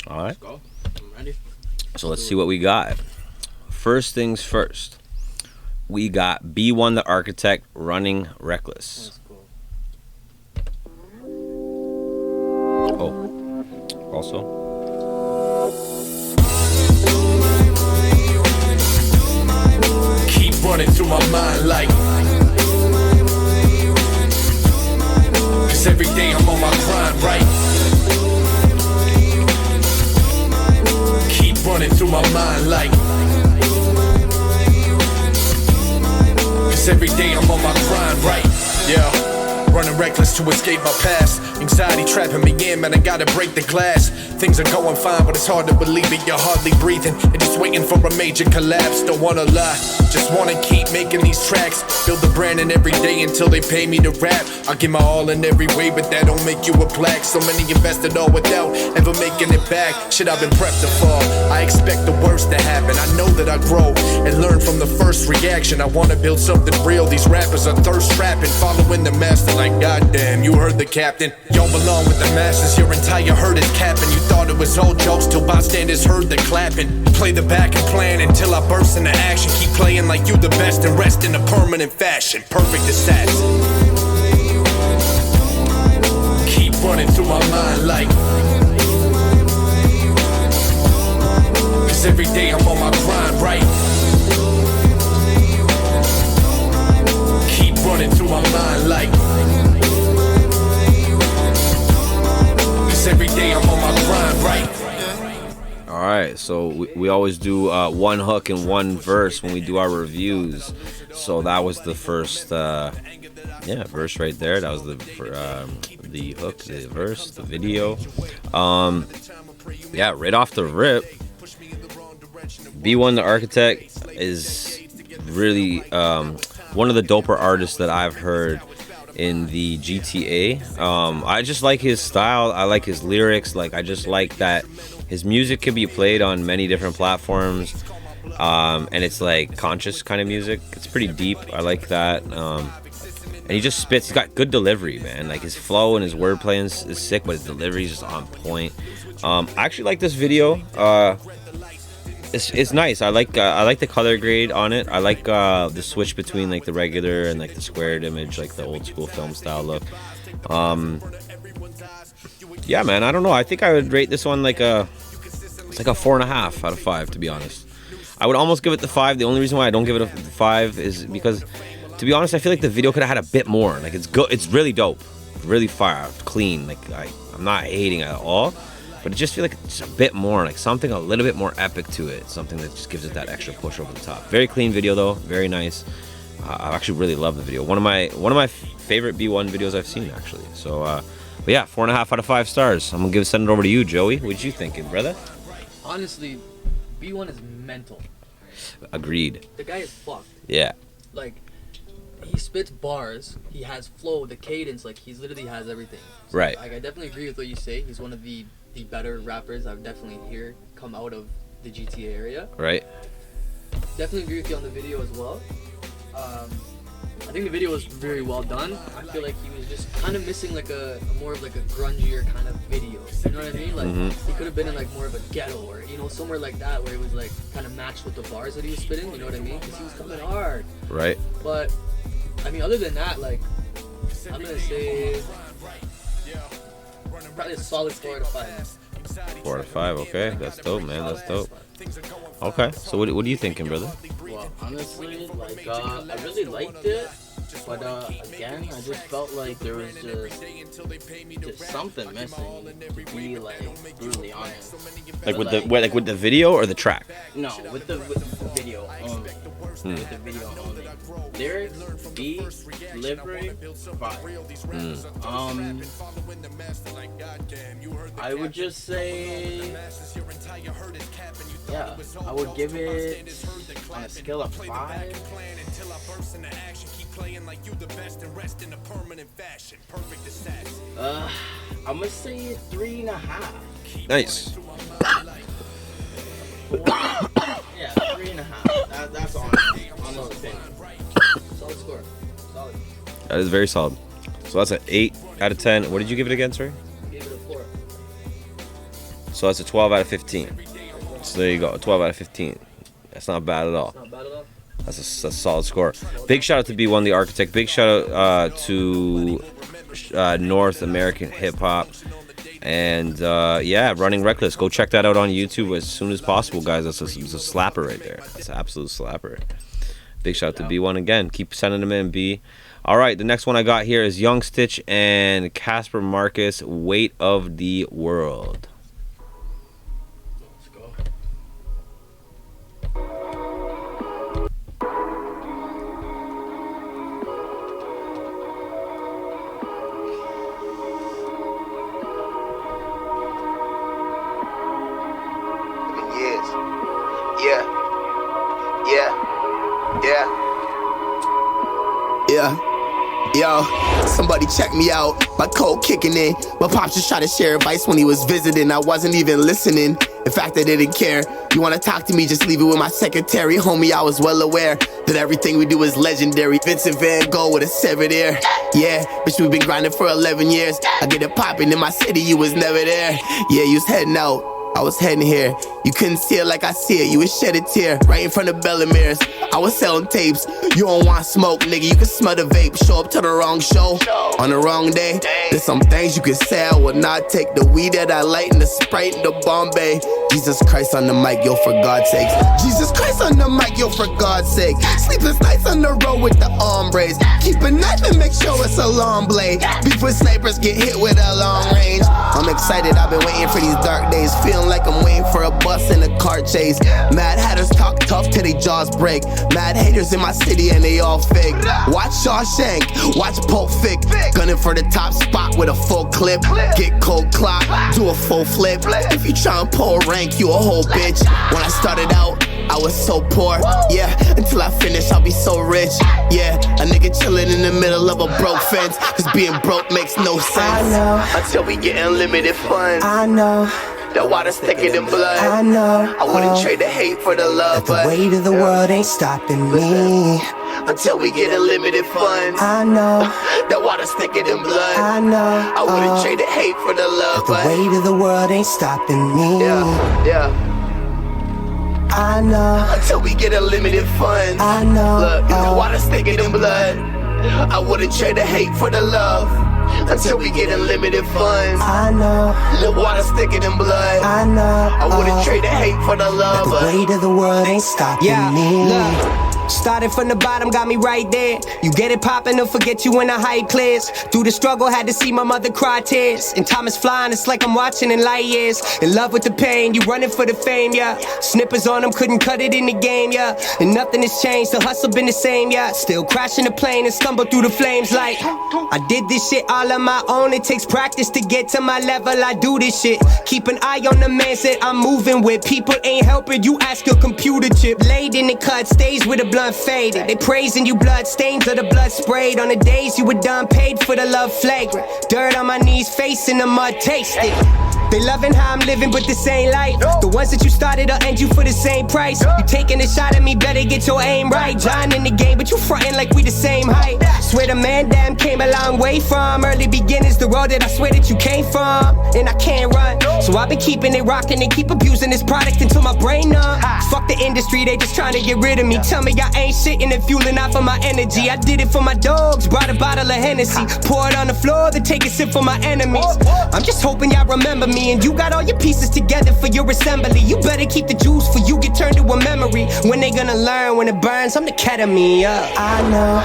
All right. Let's go. I'm ready. So let's see what we got. First things first. We got B1 the Architect, Running Reckless. That's cool. Oh, also. Keep running through my mind like, 'cause every day I'm on my grind, right? Keep running through my mind like, 'cause every day I'm on my grind, right? Yeah. Running reckless to escape my past. Anxiety trapping me in, man, I gotta break the glass. Things are going fine, but it's hard to believe it. You're hardly breathing and just waiting for a major collapse. Don't wanna lie, just wanna keep making these tracks. Build the brand in every day until they pay me to rap. I give my all in every way, but that don't make you a black. So many invested all without ever making it back. Shit, I've been prepped to fall. I expect the worst to happen. I know that I grow and learn from the first reaction. I wanna build something real. These rappers are thirst trapping, following the master like goddamn, you heard the captain. Y'all belong with the masses, your entire herd is capping. You thought it was all jokes till bystanders heard the clapping. Play the back and plan until I burst into action. Keep playing like you the best and rest in a permanent fashion. Perfect assassin. Keep running through my mind like, 'cause every day I'm on my grind, right? Keep running through my mind like, 'cause every day I'm on my grind, right? All right, so we always do one hook and one verse when we do our reviews. So that was the first, verse right there. That was the hook, the verse, the video. Right off the rip, B1 the Architect is really one of the doper artists that I've heard in the GTA. I just like his style. I like his lyrics. Like, I just like that his music can be played on many different platforms, and it's like conscious kind of music. It's pretty deep. I like that. And he just spits. He's got good delivery, man. Like, his flow and his wordplay is sick, but his delivery is just on point. I actually like this video. It's nice. I like the color grade on it. I like the switch between like the regular and like the squared image, like the old school film style look. Yeah, man. I don't know. I think I would rate this one like it's like a 4.5 out of 5, to be honest. I would almost give it the 5. The only reason why I don't give it a 5 is because, to be honest, I feel like the video could have had a bit more. Like, it's good. It's really dope, really fire, clean. Like, I'm not hating at all. But I just feel like it's a bit more, like something a little bit more epic to it. Something that just gives it that extra push over the top. Very clean video though, very nice. I actually really love the video. One of my favorite B1 videos I've seen, actually. So, but yeah, 4.5 out of 5 stars. I'm gonna send it over to you, Joey. What you thinking, brother? Honestly, B1 is mental. Agreed. The guy is fucked. Yeah. Like, he spits bars. He has flow, the cadence. Like, he literally has everything. So, Right. Like, I definitely agree with what you say. He's one of the better rappers I've definitely hear come out of the GTA area. Right. Definitely agree with you on the video as well. I think the video was very well done. I feel like he was just kind of missing like a more of like a grungier kind of video. You know what I mean? Like, he could have been in like more of a ghetto or, you know, somewhere like that where it was like kind of matched with the bars that he was spitting. You know what I mean? Because he was coming hard. Right. But I mean, other than that, like, I'm gonna say probably a solid 4 out of 5. 4 out of 5. Okay, that's dope, man. That's dope. Okay, so what are you thinking, brother? Well, honestly, like, I really liked it, but again, I just felt like there was just something missing, to be like brutally honest. Like with the video or the track? No, with the video only. With the video only. Lyrics, beat, delivery, fire. I would just say, yeah, I would give it on a scale of 5. I'm gonna say 3.5. Nice. 4, 3.5. That's honestly my little opinion. Solid score. Solid. That is very solid. So that's an 8 out of 10. What did you give it again, sorry? Gave it a 4. So that's a 12 out of 15. So there you go, 12 out of 15. That's not bad at all. Not bad at all. That's a solid score. Big shout out to B1 the Architect. Big shout out to North American Hip Hop. And yeah, Running Reckless. Go check that out on YouTube as soon as possible, guys. That's a slapper right there. That's an absolute slapper. Big shout out to B1 again. Keep sending them in, B. All right, the next one I got here is Young Stitch and Casper Marcus, Weight of the World. Let's go. Yeah. Yo, somebody check me out. My code kicking in. My pops just tried to share advice when he was visiting. I wasn't even listening. In fact, I didn't care. You wanna talk to me, just leave it with my secretary. Homie, I was well aware that everything we do is legendary. Vincent Van Gogh with a severed ear. Yeah, bitch, we've been grinding for 11 years. I get it popping in my city, you was never there. Yeah, you was heading out. I was heading here. You couldn't see it like I see it. You would shed a tear right in front of Bellamir's. I was selling tapes. You don't want smoke, nigga. You can smell the vape. Show up to the wrong show on the wrong day. There's some things you can say I would not take. The weed that I light and the Sprite and the Bombay. Jesus Christ on the mic, yo, for God's sake. Jesus Christ on the mic, yo, for God's sake. Sleepless nights on the road with the hombres. Keep a knife and make sure it's a long blade. Beef with snipers get hit with a long range. I'm excited, I've been waiting for these dark days. Feeling like I'm waiting for a bus in a car chase. Mad hatters talk tough till they jaws break. Mad haters in my city and they all fake. Watch Shawshank, watch Pulp Fic. Gunning for the top spot with a full clip. Get cold clock, do a full flip. If you try and pull rank, you a whole bitch. When I started out, I was so poor. Yeah, until I finish, I'll be so rich. Yeah, a nigga chilling in the middle of a broke fence. Cause being broke makes no sense. I know. Until we get unlimited funds. I know. That water's thicker than blood. I know. I wouldn't trade the hate for the love, The weight of the world ain't stopping me. until we get unlimited funds. I know. That water's thicker than blood. I know. I wouldn't trade the hate for the love, The weight of the world ain't stopping me. yeah. I know. Until we get unlimited funds. I know. Look, the water's thicker than blood. I wouldn't trade the hate for the love. Until we get unlimited funds. I know. The water's thicker than blood. I know. I wouldn't trade the hate for the love. The weight of the world ain't stopping me. Look. Started from the bottom, got me right there. You get it poppin', they'll forget you when the hype clears. Through the struggle, had to see my mother cry tears. And time is flying, it's like I'm watching in light years. In love with the pain, you running for the fame, yeah. Snippers on them, couldn't cut it in the game, yeah. And nothing has changed, the hustle been the same, yeah. Still crashing the plane and stumble through the flames like I did this shit all on my own. It takes practice to get to my level, I do this shit. Keep an eye on the man that I'm moving with. People ain't helping, you ask your computer chip. Laid in the cut, stays with a blunt faded. They praising you, blood stains or the blood sprayed. On the days you were done, paid for the love flagrant. Dirt on my knees, facing the mud, tasted. They loving how I'm living, but this ain't life. The ones that you started, I'll end you for the same price. You taking a shot at me, better get your aim right. John in the game, but you frontin' like we the same height. Swear the man damn came a long way from early beginnings, the road that I swear that you came from. And I can't run, so I've been keeping it rocking and keep abusing this product until my brain numb. Fuck the industry, they just trying to get rid of me. Tell me I ain't shitting and fueling off of my energy. I did it for my dogs, brought a bottle of Hennessy. Pour it on the floor, then take a sip for my enemies. I'm just hoping y'all remember me. And you got all your pieces together for your assembly. You better keep the juice for you get turned to a memory. When they gonna learn when it burns, I'm the ketamine, I know.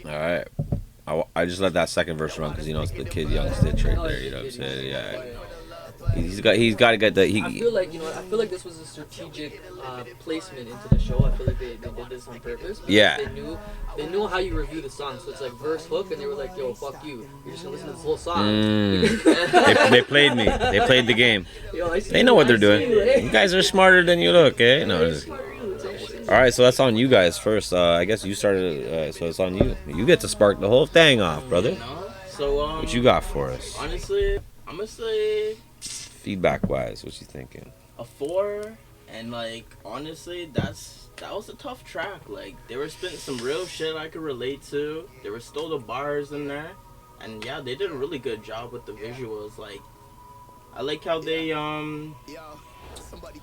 Alright. I just let that second verse run because, you know, it's the Kid Young Stitch right there, you know what I'm saying? Yeah. He's got to get the... I feel like this was a strategic placement into the show. I feel like they did this on purpose. Yeah. They knew how you review the song, so it's like verse hook, and they were like, "Yo, fuck you. You're just gonna listen to this whole song." They played me. They played the game. Yo, they know what they're doing. You guys are smarter than you look, eh? No. All right, so that's on you guys first. I guess you started, so it's on you. You get to spark the whole thing off, brother. So what you got for us? Honestly, I'm gonna say feedback-wise, what you thinking? A 4, and like honestly, that was a tough track. Like they were spitting some real shit I could relate to. There were still the bars in there, and yeah, they did a really good job with the visuals. Like I like how they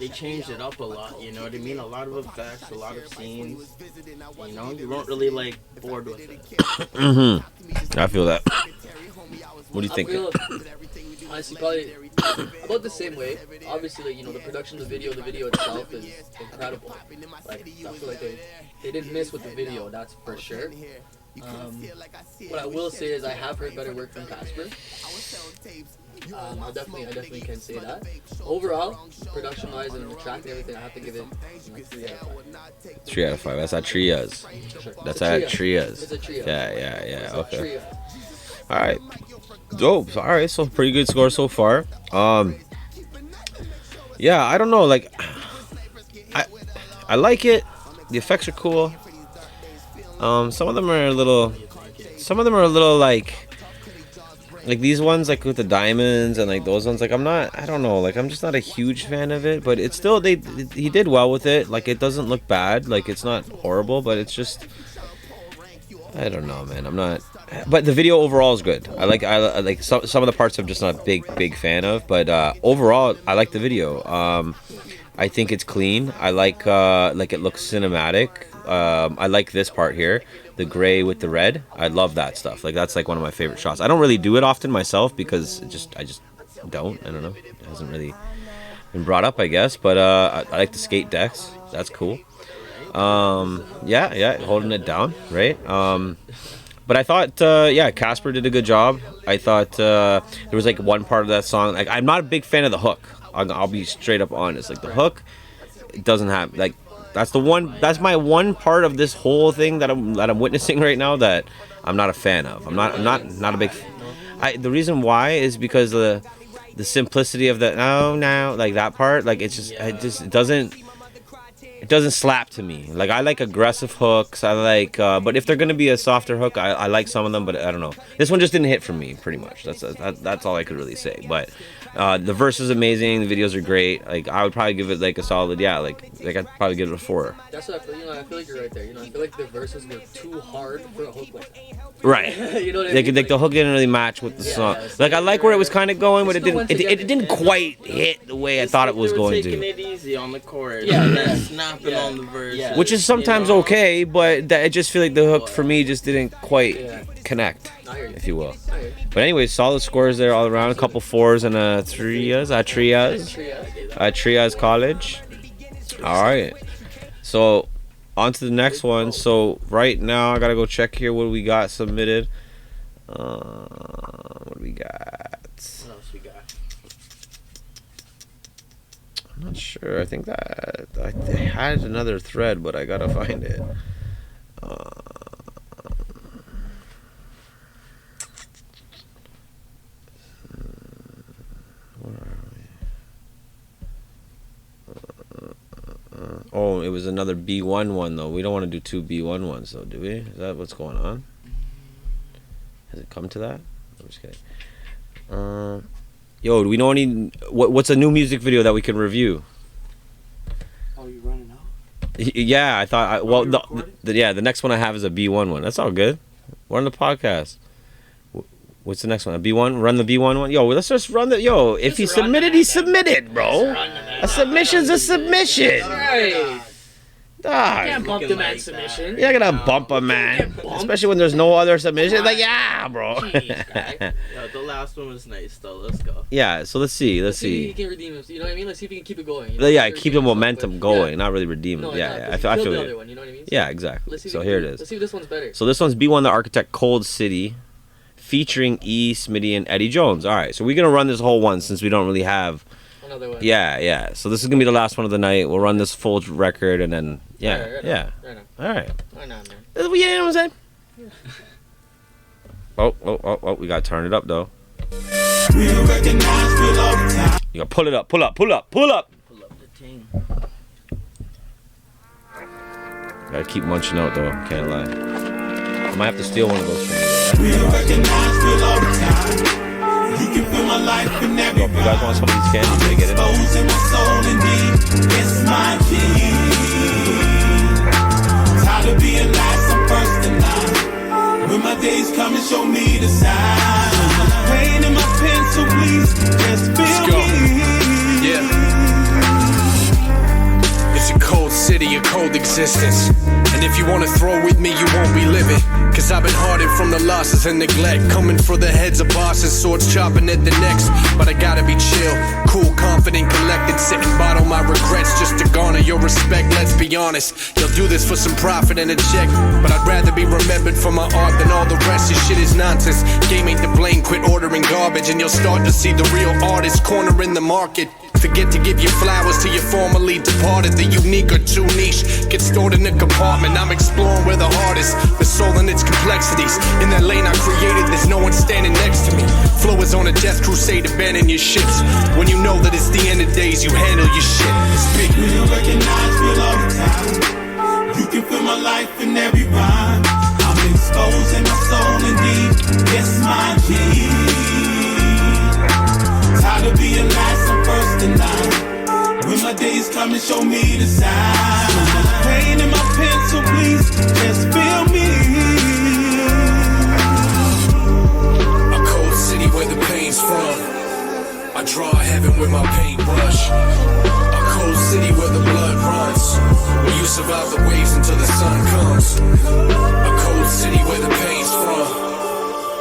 changed it up a lot. You know what I mean? A lot of effects, a lot of scenes. You know, you weren't really like bored with it. I feel that. What do you think? Honestly, probably about the same way. Obviously, like, you know, the production of the video itself is incredible. Like, I feel like they didn't miss with the video, that's for sure. What I will say is I have heard better work from Casper. I definitely can say that. Overall, production-wise and the track and everything, I have to give it 3 out of 5. 3 out of 5. That's at Trias. That's at Trias. It's a trio. Yeah. Okay. All right. Dope. All right. So pretty good score so far. Yeah. I don't know. Like, I like it. The effects are cool. Some of them are a little like like these ones, like with the diamonds and like those ones, like I don't know, like I'm just not a huge fan of it. But it's still, he did well with it. Like it doesn't look bad, like it's not horrible, but it's just, I don't know, man. I'm not. But the video overall is good. I like some of the parts I'm just not big fan of. But overall, I like the video. I think it's clean. I like it looks cinematic. I like this part here, the gray with the red. I love that stuff. Like that's like one of my favorite shots. I don't really do it often myself because I just don't. I don't know. It hasn't really been brought up, I guess. But I like the skate decks. That's cool. Yeah, holding it down, right? But I thought, Casper did a good job. I thought there was like one part of that song. Like I'm not a big fan of the hook. I'll be straight up honest. Like the hook, it doesn't have like. That's my one part of this whole thing that I'm witnessing right now that I'm not a fan of. I'm not a big. The reason why is because the simplicity of the like that part, like it doesn't slap to me. Like I like aggressive hooks. I like, but if they're gonna be a softer hook, I like some of them. But I don't know. This one just didn't hit for me. Pretty much. That's all I could really say. But the verse is amazing. The videos are great. Like I would probably give it like a solid, like I'd probably give it a 4. That's what I feel. I feel like you're right there. I feel like the verses were too hard for a hook like that. Right. You know what I mean? Like the hook didn't really match with the song. Like I like where it was kind of going, but it didn't quite hit the way I thought it was going to. Taking it easy on the chorus. and then snapping on the verse. Yeah. Which is sometimes okay, but I just feel like the hook for me just didn't quite connect, if you will. But anyways, solid scores there all around. A couple 4s and a 3s at Trias College. All right. So on to the next one. So right now I gotta go check here what we got submitted. What do we got? What else we got? I'm not sure. I think that I had another thread, but I gotta find it. Where are we? Oh, it was another B1 one though. We don't want to do 2 B1 ones though, do we? Is that what's going on? Has it come to that? I'm just kidding. Yo, do we know any? What's a new music video that we can review? Oh, you running out? Yeah, I thought. The next one I have is a B1 one. That's all good. We're on the podcast. What's the next one? A B1? Run the B1 one? Yo, let's just run the. Yo, if he submitted, he submitted, bro. A submission's a submission. Right. Dog. You can't bump the man submission. You're not gonna bump a man, especially when there's no other submission. Like, bro. Jeez, guy. Yo, the last one was nice though. Let's go. Yeah, so let's see. If he can redeem him. You know what I mean? Let's see if he can keep it going. Keep the momentum going, not really redeem it. I feel the it. other one, you know what I mean? Yeah, exactly. So here it is. Let's see if this one's better. So this one's B1 The Architect Cold City, featuring E, Smitty, and Eddie Jones. All right, so we're gonna run this whole one since we don't really have another one. Yeah. So this is gonna be the last one of the night. We'll run this full record and then Right All right. Why not, man? You know what I'm saying? Oh, we gotta turn it up though. You gotta pull it up, pull up. Pull up the team. Gotta keep munching out though, can't lie. I might have to steal one of those from you. You guys want some of these candies? They get it. Tired of being last, I'm first in line. When my days come and show me the sign. Pain in my pencil, please just feel me. It's a cold city, a cold existence. And if you wanna throw with me, you won't be living. Cause I've been hardened from the losses and neglect. Coming for the heads of bosses, swords chopping at the necks. But I gotta be chill, cool, confident, collected. Sit and bottle my regrets just to garner your respect. Let's be honest, you'll do this for some profit and a check. But I'd rather be remembered for my art than all the rest. Your shit is nonsense, game ain't to blame. Quit ordering garbage and you'll start to see the real artist cornering the market. Forget to give your flowers to your formerly departed. The unique or too niche gets stored in a compartment. I'm exploring where the heart is, the soul and its complexities. In that lane I created, there's no one standing next to me. Flow is on a death crusade, abandon your ships. When you know that it's the end of days, you handle your shit. It's big. Real recognize real all the time. You can feel my life in every rhyme. I'm in exposing my soul indeed. Yes, my G. Tired of being last, I'm first in line. When my days come and show me the sign. So much pain in my pencil, please just feel me. A cold city where the pain's from. I draw heaven with my paintbrush. A cold city where the blood runs. Where you survive the waves until the sun comes. A cold city where the pain's from.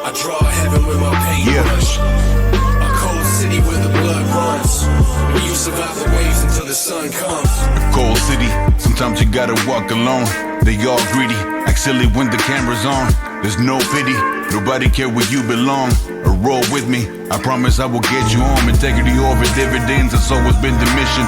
I draw heaven with my paintbrush. A cold city where the blood runs. Where you survive the waves until the sun comes. A cold city, sometimes you gotta walk alone. They all greedy, act silly when the camera's on. There's no pity, nobody care where you belong. Or roll with me, I promise I will get you home. Integrity over dividends, that's always been the mission.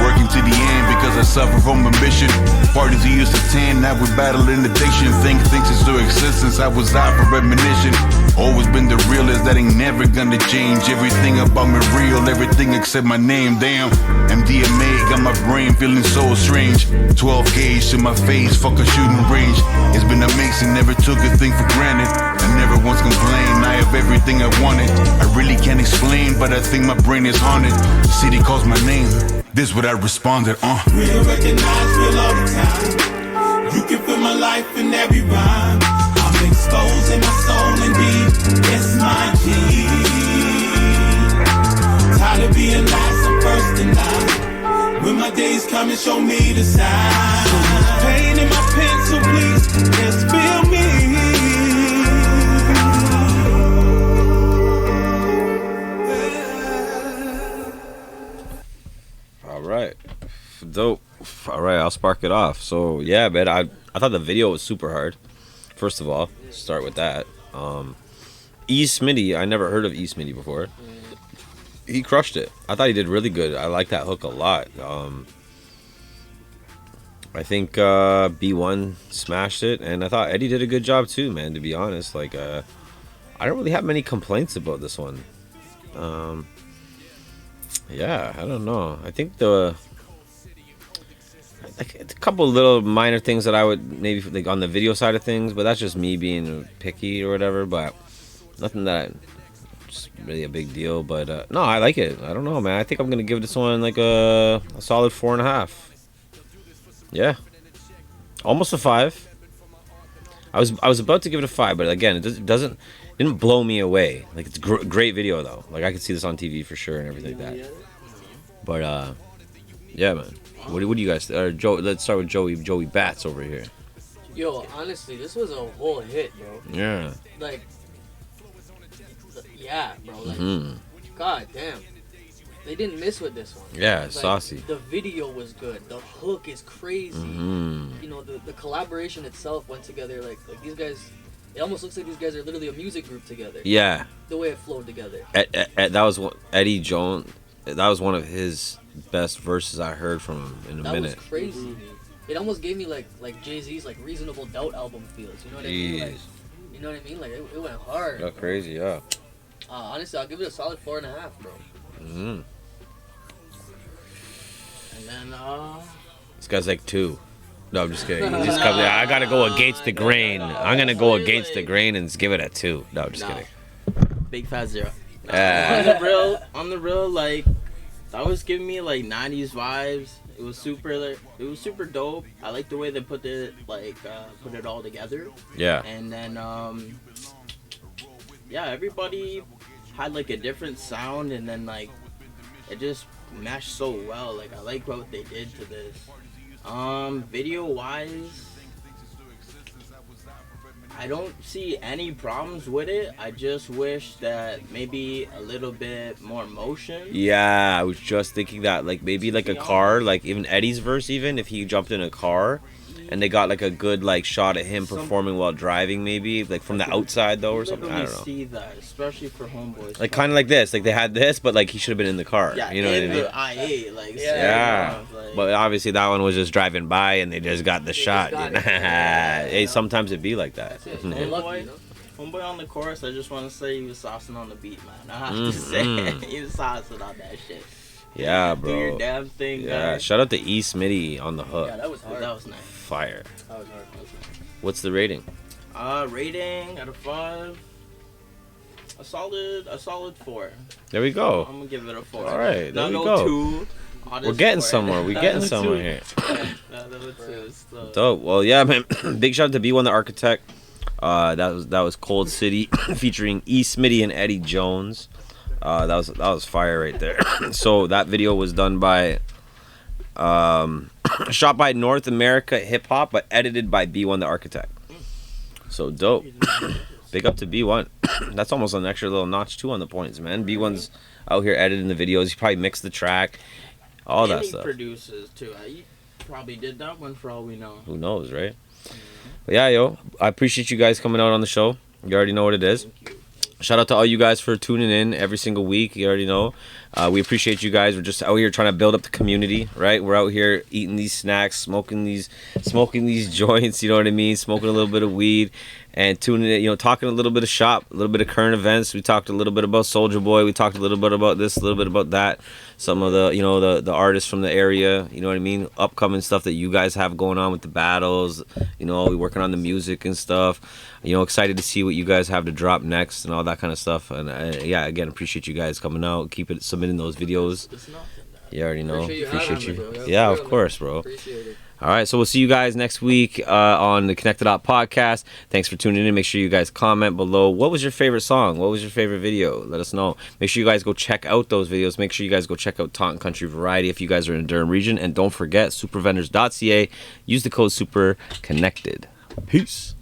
Working to the end because I suffer from ambition. Parties we used to attend, now we battling addiction. Think things into existence, I was out for reminiscing. Always been the realest, that ain't never gonna change. Everything about me real, everything except my name, damn. MDMA got my brain feeling so strange. 12 gauge to my face, fuck a shooting range. It's been amazing, never took a thing for granted. I never once complained, I have everything I wanted. I really can't explain, but I think my brain is haunted. The city calls my name, this what I responded, Real recognize real all the time. You can feel my life in every rhyme. I'm exposing my soul indeed. Yes, my G. Tired of being last, I'm first in line. When my days come and show me the sign. So much pain in my pencil, please just feel me. All right, dope. All right, I'll spark it off. So yeah, man, I thought the video was super hard. First of all, start with that. E. Smitty, I never heard of E. Smitty before. He crushed it. I thought he did really good. I like that hook a lot. I think B1 smashed it, and I thought Eddie did a good job too, man. To be honest, like I don't really have many complaints about this one. Yeah, I don't know. I think a couple little minor things that I would maybe like on the video side of things, but that's just me being picky or whatever. But nothing that it's really a big deal. But no, I like it. I don't know, man. I think I'm gonna give this one like a solid 4.5. Yeah, almost a 5. I was about to give it a 5, but again, it didn't blow me away. Like it's great video though. Like I could see this on TV for sure and everything like that. But yeah, man. What do you guys? Joe, let's start with Joey Bats over here. Yo, honestly, this was a whole hit, bro. Yeah. Like, yeah, bro. Like, god damn, they didn't miss with this one. Yeah, like, saucy. The video was good. The hook is crazy. You know, the collaboration itself went together. Like these guys. It almost looks like these guys are literally a music group together. Yeah. The way it flowed together. That was Eddie Jones. That was one of his best verses I heard from him in a minute. That was crazy. It almost gave me like Jay-Z's like Reasonable Doubt album feels. You know what I mean? Like, you know what I mean? Like it went hard. Got crazy, yeah. Honestly, I'll give it a solid 4.5, bro. And then this guy's like 2. No, I'm just kidding. He just comes there. I gotta go against the grain. I'm gonna go against the grain and give it a 2. No, I'm just kidding. Big fat 0. Yeah. On the real, like that was giving me like 90s vibes. It was super dope. I like the way they put it all together. Yeah. And then yeah, everybody had like a different sound, and then like it just meshed so well. Like I like what they did to this. Video wise, I don't see any problems with it. I just wish that maybe a little bit more motion. Yeah, I was just thinking that, like maybe like a car, like even Eddie's verse, even if he jumped in a car and they got like a good like shot at him performing while driving, maybe like from the outside though or something. I don't know. See that, especially for Homeboys. Like kind of like this, like they had this, but like he should have been in the car. Yeah, you know what I mean? the IA, like yeah. Like, but obviously that one was just driving by and they just got the shot. Hey, sometimes it be like that. Homeboy on the chorus, I just want to say he was saucing on the beat, man. I have to say, he was saucing on that shit. Yeah, bro. Do your damn thing, yeah, guys. Shout out to E. Smitty on the hook. Yeah, that was hard. That was nice. Fire. That was hard. What's the rating? Rating out of 5. A solid 4. There we go. I'm gonna give it a 4. All right, there we no go. 2. We're getting somewhere. We're getting somewhere here. So. Dope. Well, yeah, man. Big shout out to B1 the Architect. That was Cold City featuring E. Smitty and Eddie Jones. That was fire right there. So that video was done by shot by North America Hip Hop, but edited by B1 the Architect. So dope. Big up to B1. That's almost an extra little notch too on the points, man. B1's out here editing the videos. He probably mixed the track, all that stuff. He produces too. He probably did that one for all we know. Who knows, right? But yeah, yo, I appreciate you guys coming out on the show. You already know what it is. Shout out to all you guys for tuning in every single week. You already know. We appreciate you guys. We're just out here trying to build up the community, right? We're out here eating these snacks, smoking these joints, you know what I mean? Smoking a little bit of weed and tuning in, you know, talking a little bit of shop, a little bit of current events. We talked a little bit about Soljah Boy. We talked a little bit about this, a little bit about that. Some of the, you know, the artists from the area, you know what I mean? Upcoming stuff that you guys have going on with the battles. You know, we're working on the music and stuff. You know, excited to see what you guys have to drop next and all that kind of stuff. And yeah, again, appreciate you guys coming out, submitting those videos. You already know. Appreciate you. Yeah, of course, bro. Appreciate it. All right, so we'll see you guys next week on the Connected Op podcast. Thanks for tuning in. Make sure you guys comment below. What was your favorite song? What was your favorite video? Let us know. Make sure you guys go check out those videos. Make sure you guys go check out Taunton Country Variety if you guys are in the Durham region. And don't forget, supervendors.ca. Use the code SUPERCONNECTED. Peace.